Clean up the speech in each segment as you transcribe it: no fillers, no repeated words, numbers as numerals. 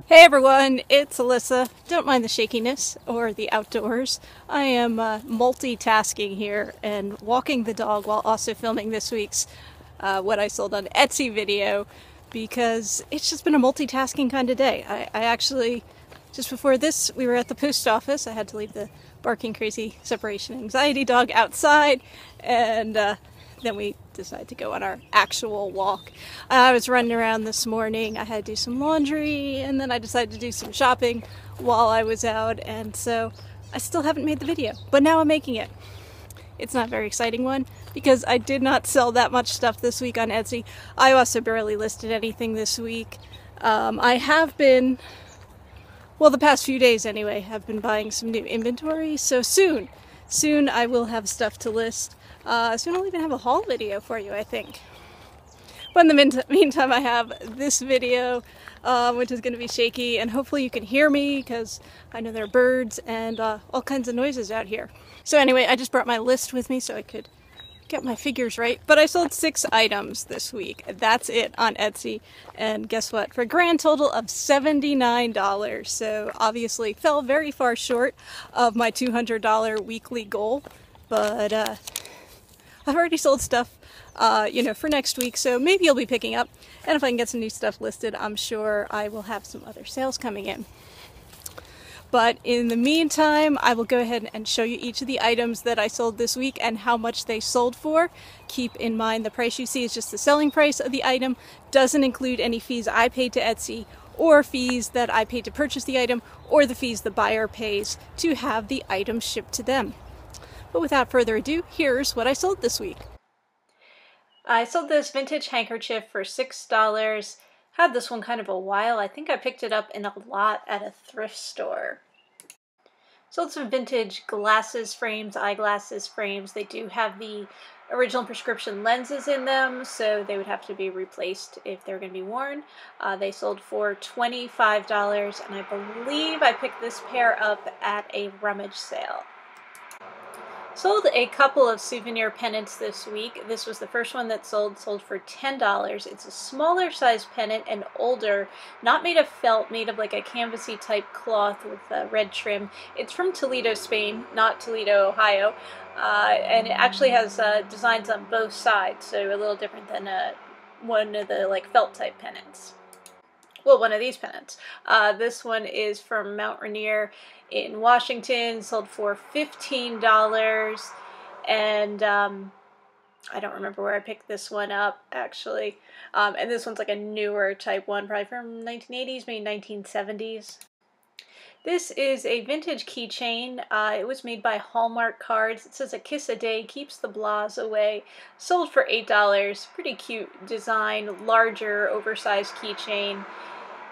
Hey everyone, it's Alyssa. Don't mind the shakiness or the outdoors. I am multitasking here and walking the dog while also filming this week's what I sold on Etsy video because it's just been a multitasking kind of day. I actually, just before this, we were at the post office. I had to leave the barking crazy separation anxiety dog outside, and then we decided to go on our actual walk. I was running around this morning. I had to do some laundry, and then I decided to do some shopping while I was out, and so I still haven't made the video, but now I'm making it. It's not a very exciting one because I did not sell that much stuff this week on Etsy. I also barely listed anything this week. I have been, well, the past few days anyway, have been buying some new inventory, so soon I will have stuff to list. Soon I'll even have a haul video for you, I think. But in the meantime, I have this video, which is going to be shaky, and hopefully you can hear me because I know there are birds and all kinds of noises out here. So anyway, I just brought my list with me so I could get my figures right. But I sold 6 items this week. That's it on Etsy. And guess what? For a grand total of $79. So obviously fell very far short of my $200 weekly goal. But I've already sold stuff, for next week, so maybe you'll be picking up. And if I can get some new stuff listed, I'm sure I will have some other sales coming in. But in the meantime, I will go ahead and show you each of the items that I sold this week and how much they sold for. Keep in mind the price you see is just the selling price of the item, doesn't include any fees I paid to Etsy or fees that I paid to purchase the item or the fees the buyer pays to have the item shipped to them. But without further ado, here's what I sold this week. I sold this vintage handkerchief for $6. Had this one kind of a while. I think I picked it up in a lot at a thrift store. Sold some vintage glasses frames, eyeglasses frames. They do have the original prescription lenses in them, so they would have to be replaced if they're going to be worn. They sold for $25, and I believe I picked this pair up at a rummage sale. Sold a couple of souvenir pennants this week. This was the first one that sold for $10. It's a smaller size pennant and older, not made of felt, made of like a canvasy type cloth with red trim. It's from Toledo, Spain, not Toledo, Ohio, and it actually has designs on both sides, so a little different than one of the like felt type pennants. Well, one of these pennants. This one is from Mount Rainier in Washington, sold for $15, and I don't remember where I picked this one up, actually. And this one's like a newer type one, probably from 1980s, maybe 1970s. This is a vintage keychain. It was made by Hallmark Cards. It says "A kiss a day keeps the blahs away." Sold for $8. Pretty cute design, larger, oversized keychain.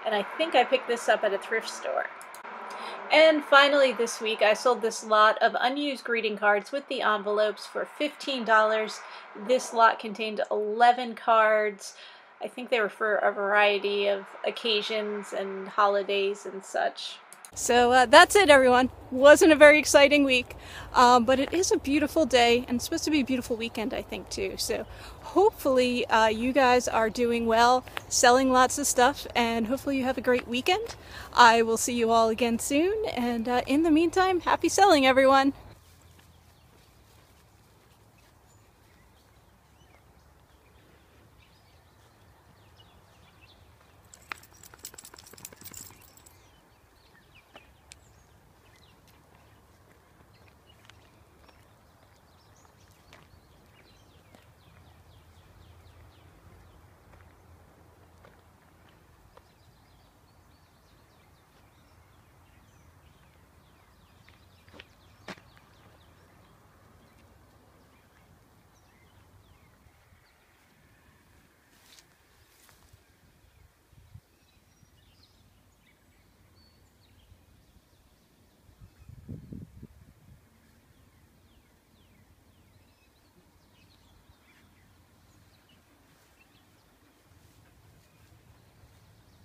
And I think I picked this up at a thrift store. And finally this week I sold this lot of unused greeting cards with the envelopes for $15. This lot contained 11 cards. I think they were for a variety of occasions and holidays and such. So that's it, everyone. Wasn't a very exciting week, but it is a beautiful day, and it's supposed to be a beautiful weekend, I think, too. So hopefully you guys are doing well, selling lots of stuff, and hopefully you have a great weekend. I will see you all again soon, and in the meantime, happy selling, everyone!